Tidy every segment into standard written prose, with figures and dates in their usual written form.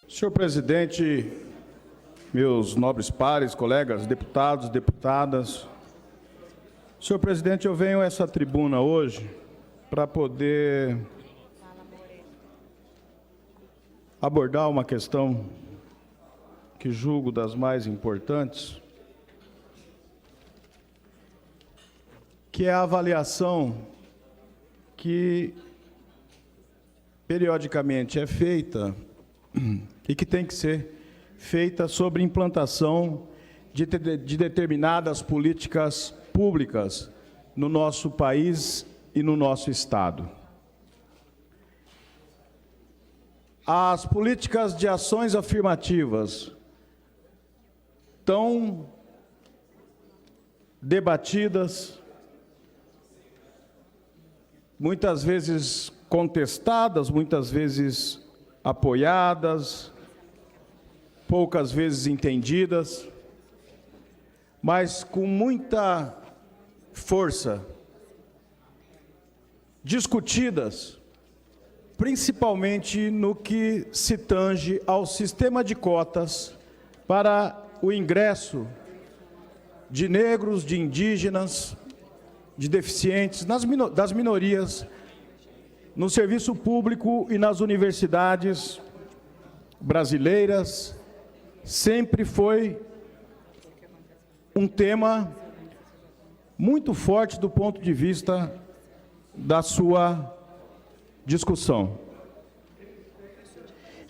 Senhor presidente, meus nobres pares, colegas, deputados, deputadas. Senhor presidente, eu venho a essa tribuna hoje para poder abordar uma questão que julgo das mais importantes, que é a avaliação que periodicamente é feita e que tem que ser feita sobre implantação de determinadas políticas públicas no nosso país e no nosso Estado. As políticas de ações afirmativas tão debatidas, muitas vezes contestadas, muitas vezes apoiadas, poucas vezes entendidas, mas com muita força, discutidas, principalmente no que se tange ao sistema de cotas para o ingresso de negros, de indígenas, de deficientes, das minorias, no serviço público e nas universidades brasileiras. Sempre foi um tema muito forte do ponto de vista da sua discussão.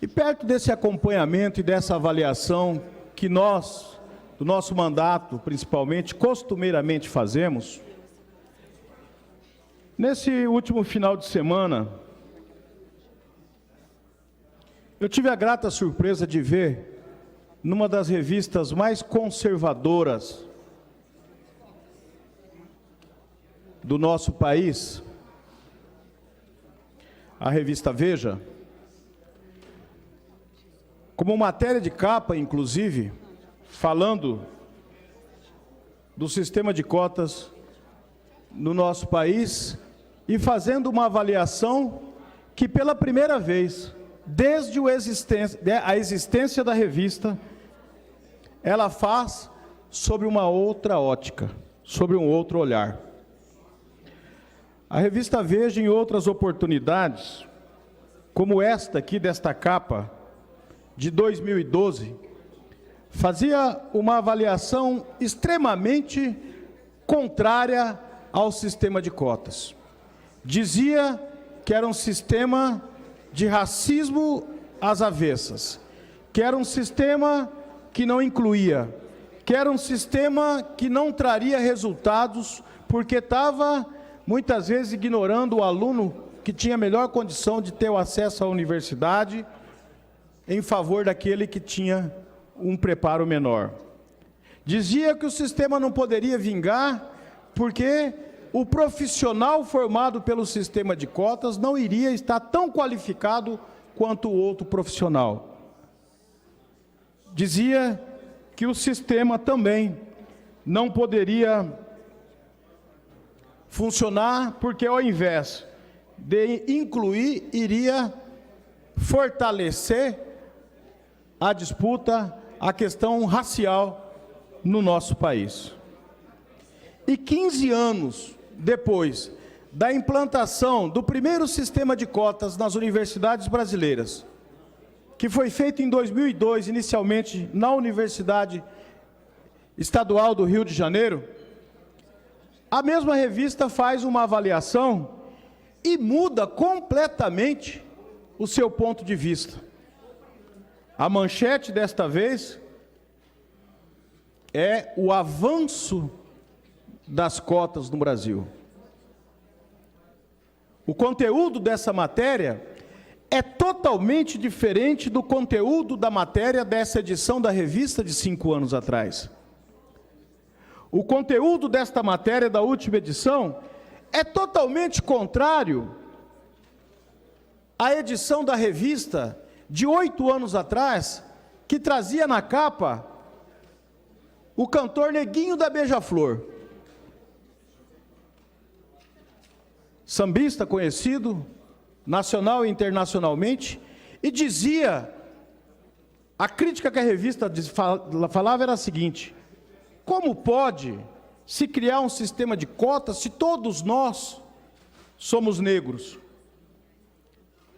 E perto desse acompanhamento e dessa avaliação que nós, do nosso mandato, principalmente, costumeiramente fazemos, nesse último final de semana, eu tive a grata surpresa de ver, numa das revistas mais conservadoras do nosso país, a revista Veja, como matéria de capa, inclusive, falando do sistema de cotas no nosso país e fazendo uma avaliação que, pela primeira vez, desde a existência da revista, ela faz sobre uma outra ótica, sobre um outro olhar. A revista Veja, em outras oportunidades, como esta aqui, desta capa, de 2012, fazia uma avaliação extremamente contrária ao sistema de cotas. Dizia que era um sistema de racismo às avessas, que era um sistema que não incluía, que era um sistema que não traria resultados, porque estava, muitas vezes, ignorando o aluno que tinha melhor condição de ter o acesso à universidade, em favor daquele que tinha um preparo menor. Dizia que o sistema não poderia vingar, porque o profissional formado pelo sistema de cotas não iria estar tão qualificado quanto o outro profissional. Dizia que o sistema também não poderia funcionar, porque ao invés de incluir, iria fortalecer a disputa, a questão racial no nosso país. E 15 anos depois da implantação do primeiro sistema de cotas nas universidades brasileiras, que foi feito em 2002, inicialmente na Universidade Estadual do Rio de Janeiro, a mesma revista faz uma avaliação e muda completamente o seu ponto de vista. A manchete desta vez é o avanço das cotas no Brasil. O conteúdo dessa matéria é totalmente diferente do conteúdo da matéria dessa edição da revista de 5 anos atrás. O conteúdo desta matéria da última edição é totalmente contrário à edição da revista de 8 anos atrás, que trazia na capa o cantor Neguinho da Beija-Flor. Sambista conhecido, nacional e internacionalmente, e dizia A crítica que a revista falava era a seguinte: como pode se criar um sistema de cotas se todos nós somos negros?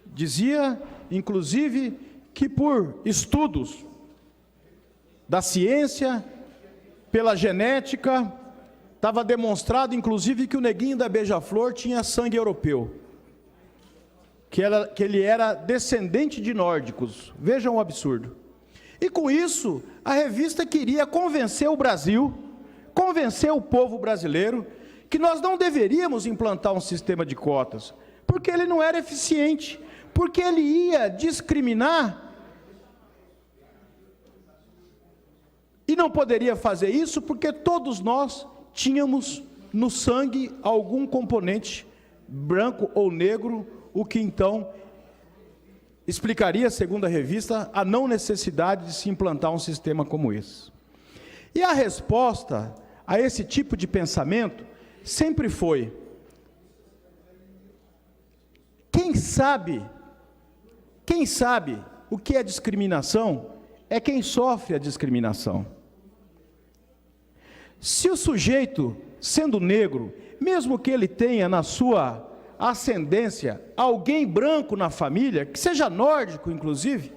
Dizia, inclusive, que por estudos da ciência, pela genética, estava demonstrado, inclusive, que o neguinho da Beija-Flor tinha sangue europeu, que ele era descendente de nórdicos. Vejam o absurdo. E com isso, a revista queria convencer o Brasil, convencer o povo brasileiro, que nós não deveríamos implantar um sistema de cotas, porque ele não era eficiente, porque ele ia discriminar, e não poderia fazer isso porque todos nós tínhamos no sangue algum componente branco ou negro, o que então explicaria, segundo a revista, a não necessidade de se implantar um sistema como esse. E a resposta a esse tipo de pensamento sempre foi: quem sabe o que é discriminação é quem sofre a discriminação. Se o sujeito, sendo negro, mesmo que ele tenha na sua ascendência alguém branco na família, que seja nórdico inclusive,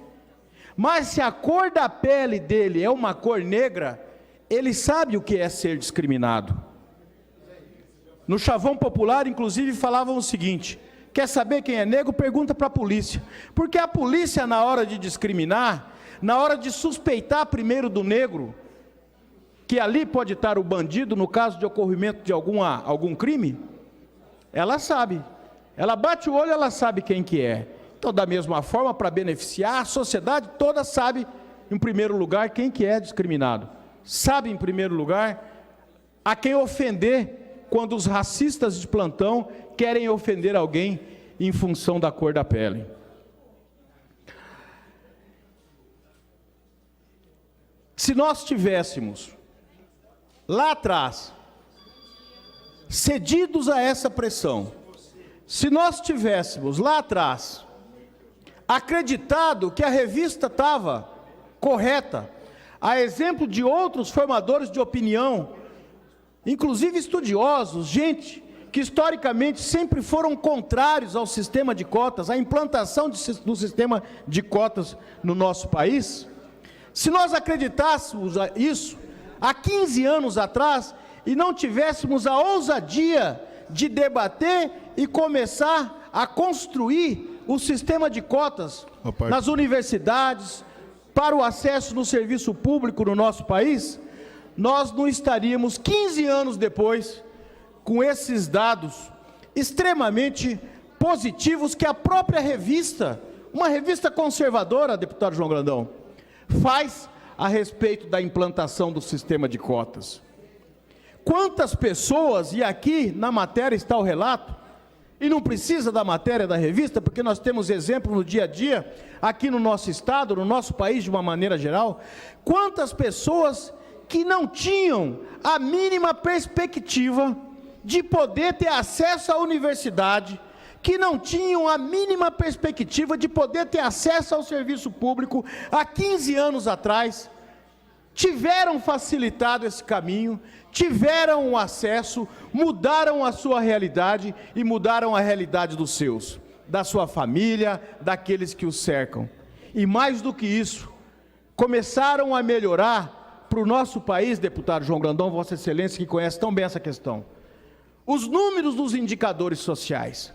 mas se a cor da pele dele é uma cor negra, ele sabe o que é ser discriminado. No chavão popular, inclusive, falavam o seguinte: quer saber quem é negro? Pergunta para a polícia. Porque a polícia, na hora de discriminar, na hora de suspeitar primeiro do negro, que ali pode estar o bandido, no caso de ocorrimento de algum crime, ela sabe. Ela bate o olho, ela sabe quem que é. Então, da mesma forma, para beneficiar, a sociedade toda sabe, em primeiro lugar, quem que é discriminado. Sabe, em primeiro lugar, a quem ofender, quando os racistas de plantão querem ofender alguém em função da cor da pele. Se nós tivéssemos, lá atrás, cedidos a essa pressão, se nós tivéssemos, lá atrás, acreditado que a revista estava correta, a exemplo de outros formadores de opinião, inclusive estudiosos, gente que historicamente sempre foram contrários ao sistema de cotas, à implantação do sistema de cotas no nosso país, se nós acreditássemos isso há 15 anos atrás e não tivéssemos a ousadia de debater e começar a construir o sistema de cotas nas universidades, para o acesso no serviço público no nosso país, nós não estaríamos 15 anos depois com esses dados extremamente positivos que a própria revista, uma revista conservadora, deputado João Grandão, faz a respeito da implantação do sistema de cotas. Quantas pessoas, e aqui na matéria está o relato, e não precisa da matéria da revista, porque nós temos exemplo no dia a dia, aqui no nosso estado, no nosso país de uma maneira geral, quantas pessoas que não tinham a mínima perspectiva de poder ter acesso à universidade, que não tinham a mínima perspectiva de poder ter acesso ao serviço público há 15 anos atrás, tiveram facilitado esse caminho, tiveram o acesso, mudaram a sua realidade e mudaram a realidade dos seus, da sua família, daqueles que os cercam. E mais do que isso, começaram a melhorar para o nosso país, deputado João Grandão, Vossa Excelência, que conhece tão bem essa questão, os números dos indicadores sociais.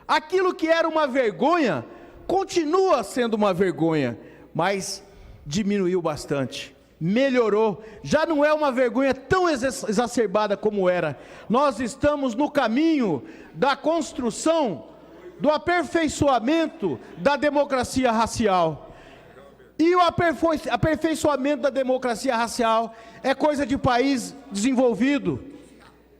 Aquilo que era uma vergonha, continua sendo uma vergonha, mas diminuiu bastante. Melhorou, já não é uma vergonha tão exacerbada como era. Nós estamos no caminho da construção, do aperfeiçoamento da democracia racial. E o aperfeiçoamento da democracia racial é coisa de país desenvolvido,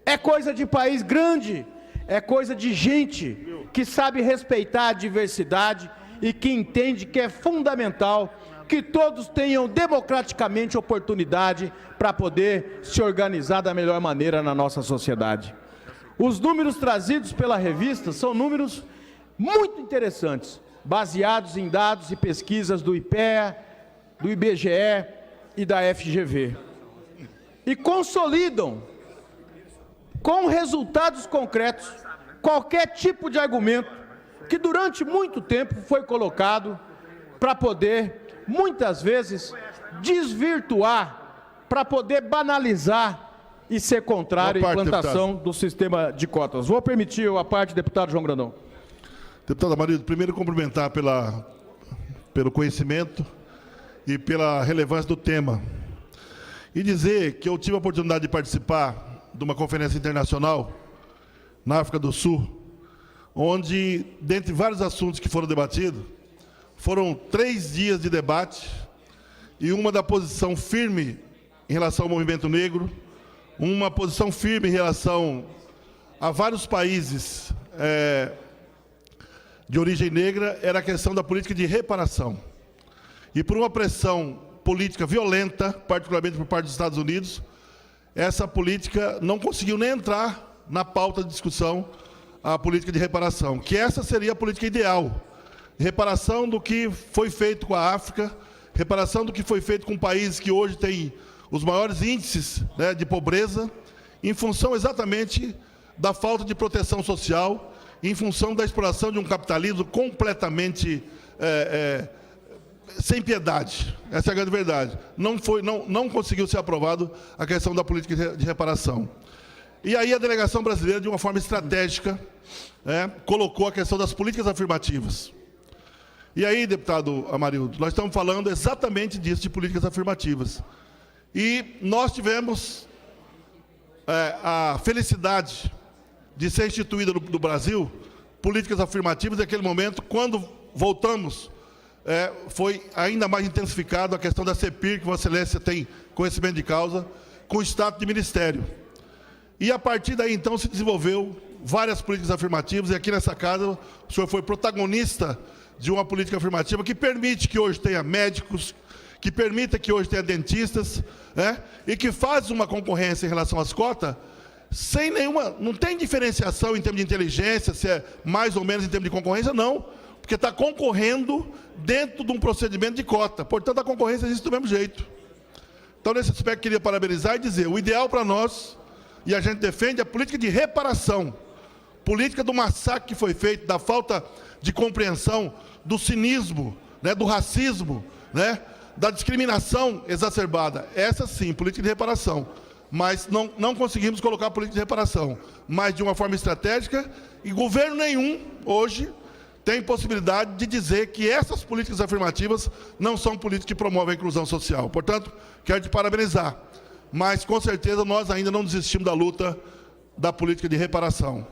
é coisa de país grande, é coisa de gente que sabe respeitar a diversidade e que entende que é fundamental que todos tenham democraticamente oportunidade para poder se organizar da melhor maneira na nossa sociedade. Os números trazidos pela revista são números muito interessantes, baseados em dados e pesquisas do IPEA, do IBGE e da FGV. E consolidam, com resultados concretos, qualquer tipo de argumento que durante muito tempo foi colocado para poder, muitas vezes, desvirtuar, para poder banalizar e ser contrário à implantação do sistema de cotas. Vou permitir a parte, deputado João Grandão. Deputado Amarildo, primeiro cumprimentar pelo conhecimento e pela relevância do tema. E dizer que eu tive a oportunidade de participar de uma conferência internacional na África do Sul, onde, dentre vários assuntos que foram debatidos, foram 3 dias de debate e uma da posição firme em relação ao movimento negro, uma posição firme em relação a vários países de origem negra, era a questão da política de reparação. E por uma pressão política violenta, particularmente por parte dos Estados Unidos, essa política não conseguiu nem entrar na pauta de discussão, a política de reparação, que essa seria a política ideal. Reparação do que foi feito com a África, reparação do que foi feito com países que hoje têm os maiores índices, né, de pobreza, em função exatamente da falta de proteção social, em função da exploração de um capitalismo completamente sem piedade. Essa é a grande verdade. Não conseguiu ser aprovado a questão da política de reparação. E aí a delegação brasileira, de uma forma estratégica, colocou a questão das políticas afirmativas. E aí, deputado Amarildo, nós estamos falando exatamente disso, de políticas afirmativas. E nós tivemos a felicidade de ser instituída no Brasil políticas afirmativas naquele momento, quando voltamos, foi ainda mais intensificado a questão da CEPIR, que Vossa Excelência tem conhecimento de causa, com o status de ministério. E a partir daí, então, se desenvolveu várias políticas afirmativas, e aqui nessa casa o senhor foi protagonista de uma política afirmativa que permite que hoje tenha médicos, que permita que hoje tenha dentistas, e que faz uma concorrência em relação às cotas, sem nenhuma, não tem diferenciação em termos de inteligência, se é mais ou menos em termos de concorrência, não, porque está concorrendo dentro de um procedimento de cota, portanto a concorrência existe do mesmo jeito. Então, nesse aspecto, queria parabenizar e dizer, o ideal para nós, e a gente defende a política de reparação, política do massacre que foi feito, da falta de compreensão, do cinismo, do racismo, da discriminação exacerbada. Essa sim, política de reparação. Mas não conseguimos colocar a política de reparação, mas de uma forma estratégica, e governo nenhum, hoje, tem possibilidade de dizer que essas políticas afirmativas não são políticas que promovem a inclusão social. Portanto, quero te parabenizar. Mas, com certeza, nós ainda não desistimos da luta da política de reparação.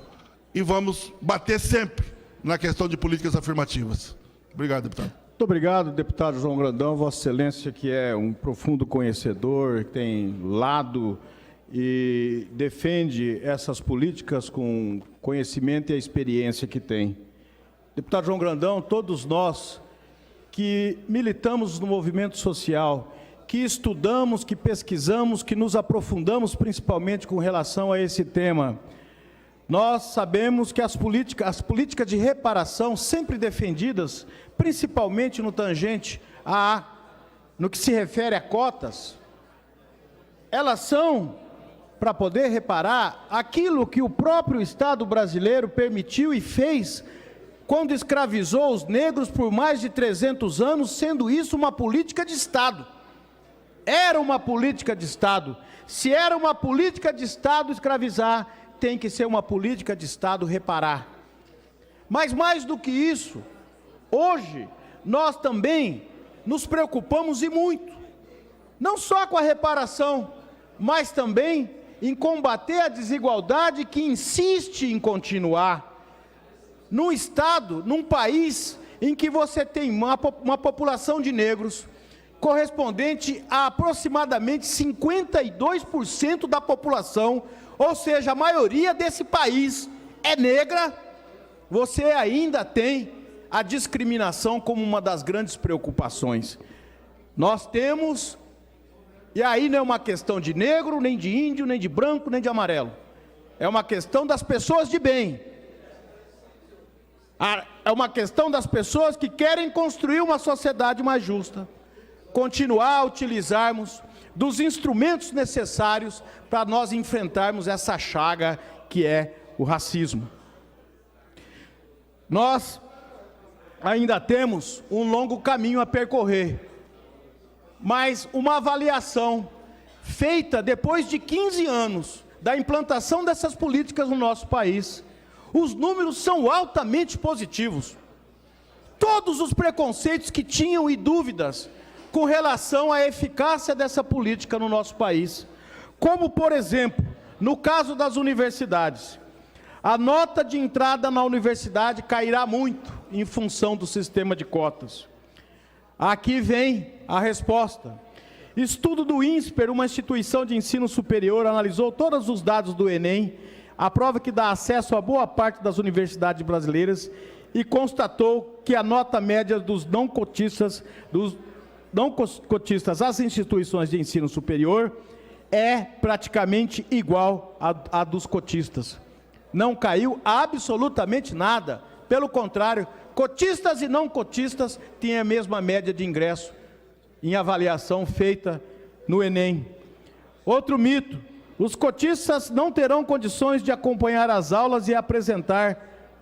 E vamos bater sempre na questão de políticas afirmativas. Obrigado, deputado. Muito obrigado, deputado João Grandão. Vossa Excelência, que é um profundo conhecedor, que tem lado e defende essas políticas com conhecimento e a experiência que tem. Deputado João Grandão, todos nós que militamos no movimento social, que estudamos, que pesquisamos, que nos aprofundamos principalmente com relação a esse tema, nós sabemos que as políticas de reparação sempre defendidas, principalmente no tangente no que se refere a cotas, elas são para poder reparar aquilo que o próprio Estado brasileiro permitiu e fez quando escravizou os negros por mais de 300 anos, sendo isso uma política de Estado. Era uma política de Estado. Se era uma política de Estado escravizar, tem que ser uma política de Estado reparar. Mas mais do que isso, hoje nós também nos preocupamos e muito, não só com a reparação, mas também em combater a desigualdade que insiste em continuar. Num Estado, num país em que você tem uma população de negros correspondente a aproximadamente 52% da população, ou seja, a maioria desse país é negra, você ainda tem a discriminação como uma das grandes preocupações. Nós temos, e aí não é uma questão de negro, nem de índio, nem de branco, nem de amarelo, é uma questão das pessoas de bem. É uma questão das pessoas que querem construir uma sociedade mais justa. continuar a utilizarmos dos instrumentos necessários para nós enfrentarmos essa chaga que é o racismo. Nós ainda temos um longo caminho a percorrer, mas uma avaliação feita depois de 15 anos da implantação dessas políticas no nosso país, os números são altamente positivos. Todos os preconceitos que tinham e dúvidas com relação à eficácia dessa política no nosso país, como, por exemplo, no caso das universidades, a nota de entrada na universidade cairá muito em função do sistema de cotas. Aqui vem a resposta. Estudo do INSPER, uma instituição de ensino superior, analisou todos os dados do Enem, a prova que dá acesso a boa parte das universidades brasileiras, e constatou que a nota média dos não cotistas às instituições de ensino superior é praticamente igual à dos cotistas. Não caiu absolutamente nada. Pelo contrário, cotistas e não cotistas têm a mesma média de ingresso em avaliação feita no Enem. Outro mito: os cotistas não terão condições de acompanhar as aulas e apresentar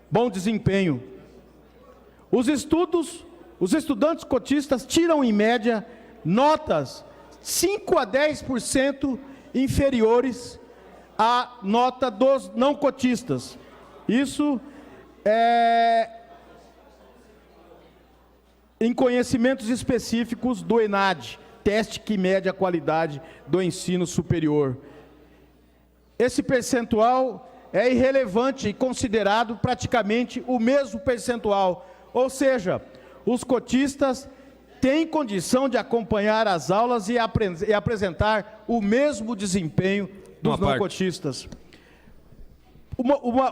bom desempenho. Os estudantes cotistas tiram, em média, notas 5 a 10% inferiores à nota dos não cotistas. Isso é em conhecimentos específicos do ENAD, teste que mede a qualidade do ensino superior. Esse percentual é irrelevante e considerado praticamente o mesmo percentual, ou seja, os cotistas têm condição de acompanhar as aulas e apresentar o mesmo desempenho dos não cotistas.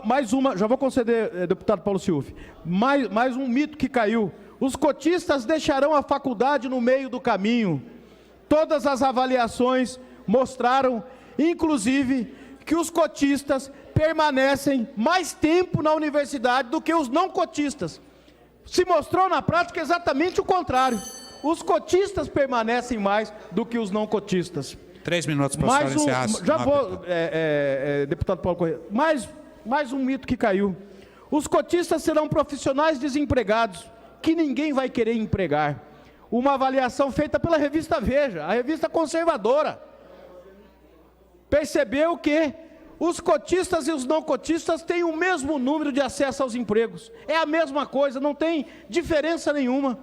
Mais uma, já vou conceder, deputado Paulo Schiuf, mais um mito que caiu: os cotistas deixarão a faculdade no meio do caminho. Todas as avaliações mostraram, inclusive, que os cotistas permanecem mais tempo na universidade do que os não cotistas. Se mostrou na prática exatamente o contrário. Os cotistas permanecem mais do que os não cotistas. 3 minutos para o senhor encerrar. Já vou, deputado Paulo Corrêa, mais um mito que caiu. Os cotistas serão profissionais desempregados, que ninguém vai querer empregar. Uma avaliação feita pela revista Veja, a revista conservadora, percebeu que os cotistas e os não cotistas têm o mesmo número de acesso aos empregos. É a mesma coisa, não tem diferença nenhuma.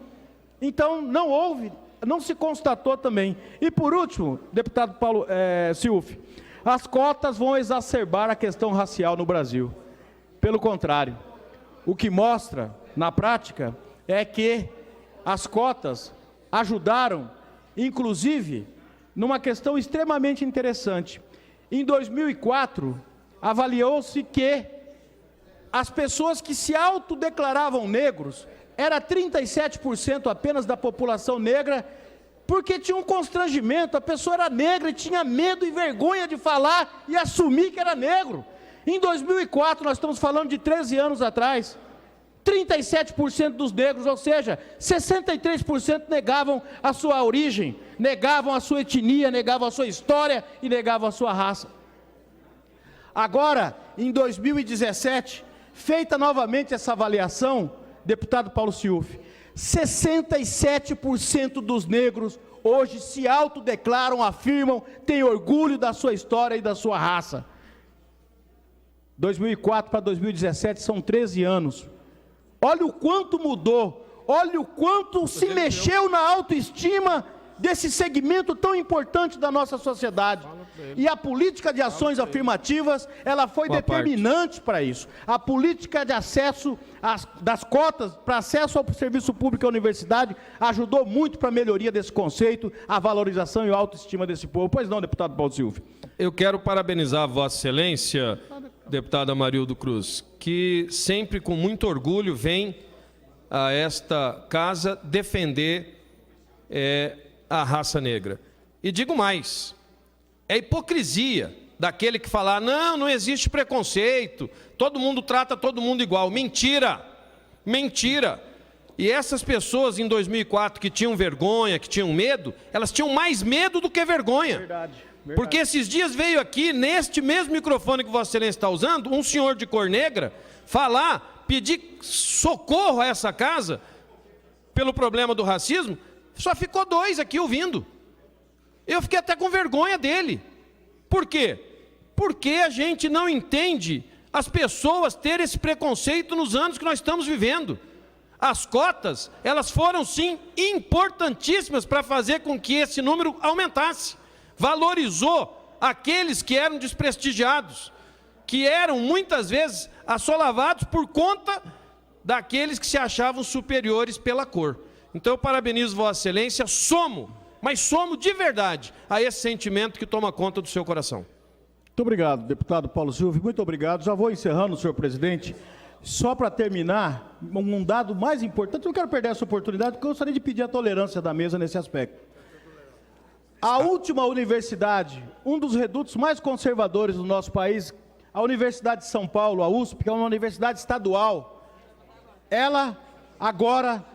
Então, não se constatou também. E por último, deputado Paulo Schiuf, as cotas vão exacerbar a questão racial no Brasil. Pelo contrário, o que mostra, na prática, é que as cotas ajudaram, inclusive, numa questão extremamente interessante. Em 2004, avaliou-se que as pessoas que se autodeclaravam negros, era 37% apenas da população negra, porque tinha um constrangimento, a pessoa era negra e tinha medo e vergonha de falar e assumir que era negro. Em 2004, nós estamos falando de 13 anos atrás, 37% dos negros, ou seja, 63% negavam a sua origem, negavam a sua etnia, negavam a sua história e negavam a sua raça. Agora, em 2017, feita novamente essa avaliação, deputado Paulo Schiuf, 67% dos negros hoje se autodeclaram, afirmam, têm orgulho da sua história e da sua raça. 2004 para 2017 são 13 anos. Olha o quanto mudou, olha o quanto se mexeu na autoestima desse segmento tão importante da nossa sociedade. E a política de ações afirmativas, ela foi determinante para isso. A política de acesso das cotas para acesso ao serviço público à universidade ajudou muito para a melhoria desse conceito, a valorização e a autoestima desse povo. Pois não, deputado Paulo Schiuf? Eu quero parabenizar Vossa Excelência, deputada Marildo Cruz, que sempre com muito orgulho vem a esta casa defender a raça negra. E digo mais, é hipocrisia daquele que fala, não existe preconceito, todo mundo trata todo mundo igual. Mentira, mentira. E essas pessoas em 2004 que tinham vergonha, que tinham medo, elas tinham mais medo do que vergonha. Verdade. Porque esses dias veio aqui, neste mesmo microfone que Vossa Excelência está usando, um senhor de cor negra falar, pedir socorro a essa casa pelo problema do racismo. Só ficou 2 aqui ouvindo. Eu fiquei até com vergonha dele. Por quê? Porque a gente não entende as pessoas terem esse preconceito nos anos que nós estamos vivendo. As cotas, elas foram sim importantíssimas para fazer com que esse número aumentasse. Valorizou aqueles que eram desprestigiados, que eram muitas vezes assolavados por conta daqueles que se achavam superiores pela cor. Então eu parabenizo Vossa Excelência, mas somo de verdade a esse sentimento que toma conta do seu coração. Muito obrigado, deputado Paulo Silvio, muito obrigado. Já vou encerrando, senhor presidente. Só para terminar, um dado mais importante, eu não quero perder essa oportunidade, porque eu gostaria de pedir a tolerância da mesa nesse aspecto. A última universidade, um dos redutos mais conservadores do nosso país, a Universidade de São Paulo, a USP, que é uma universidade estadual, ela agora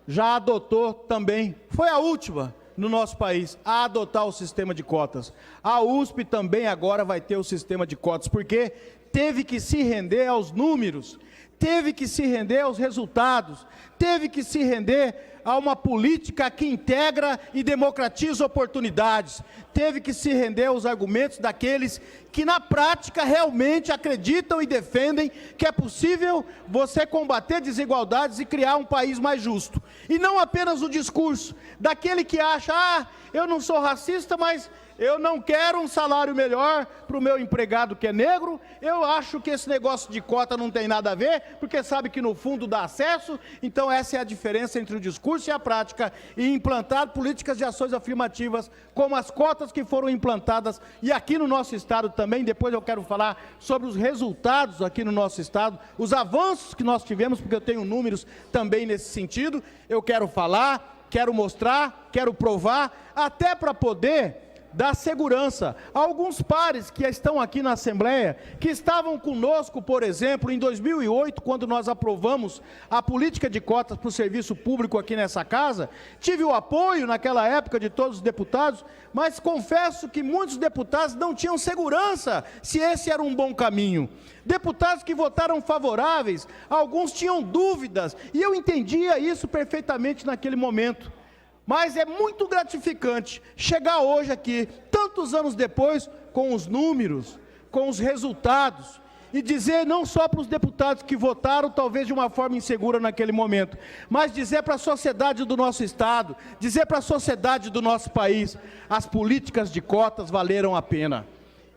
já adotou também, foi a última no nosso país a adotar o sistema de cotas. A USP também agora vai ter o sistema de cotas, porque teve que se render aos números, teve que se render aos resultados, teve que se render a uma política que integra e democratiza oportunidades, teve que se render aos argumentos daqueles que na prática realmente acreditam e defendem que é possível você combater desigualdades e criar um país mais justo. E não apenas o discurso daquele que acha, eu não sou racista, mas eu não quero um salário melhor para o meu empregado que é negro, eu acho que esse negócio de cota não tem nada a ver, porque sabe que no fundo dá acesso, então essa é a diferença entre o discurso e a prática, e implantar políticas de ações afirmativas, como as cotas que foram implantadas, e aqui no nosso estado também, depois eu quero falar sobre os resultados aqui no nosso estado, os avanços que nós tivemos, porque eu tenho números também nesse sentido, eu quero falar, quero mostrar, quero provar, até para poder dar segurança a alguns pares que estão aqui na Assembleia, que estavam conosco, por exemplo, em 2008, quando nós aprovamos a política de cotas para o serviço público aqui nessa casa. Tive o apoio naquela época de todos os deputados, mas confesso que muitos deputados não tinham segurança se esse era um bom caminho. Deputados que votaram favoráveis, alguns tinham dúvidas, e eu entendia isso perfeitamente naquele momento. Mas é muito gratificante chegar hoje aqui, tantos anos depois, com os números, com os resultados, e dizer não só para os deputados que votaram, talvez de uma forma insegura naquele momento, mas dizer para a sociedade do nosso estado, dizer para a sociedade do nosso país, as políticas de cotas valeram a pena.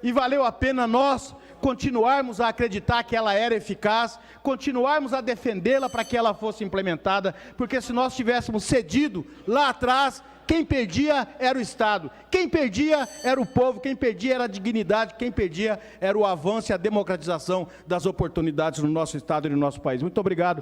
E valeu a pena nós continuarmos a acreditar que ela era eficaz, continuarmos a defendê-la para que ela fosse implementada, porque se nós tivéssemos cedido lá atrás, quem perdia era o Estado, quem perdia era o povo, quem perdia era a dignidade, quem perdia era o avanço e a democratização das oportunidades no nosso Estado e no nosso país. Muito obrigado.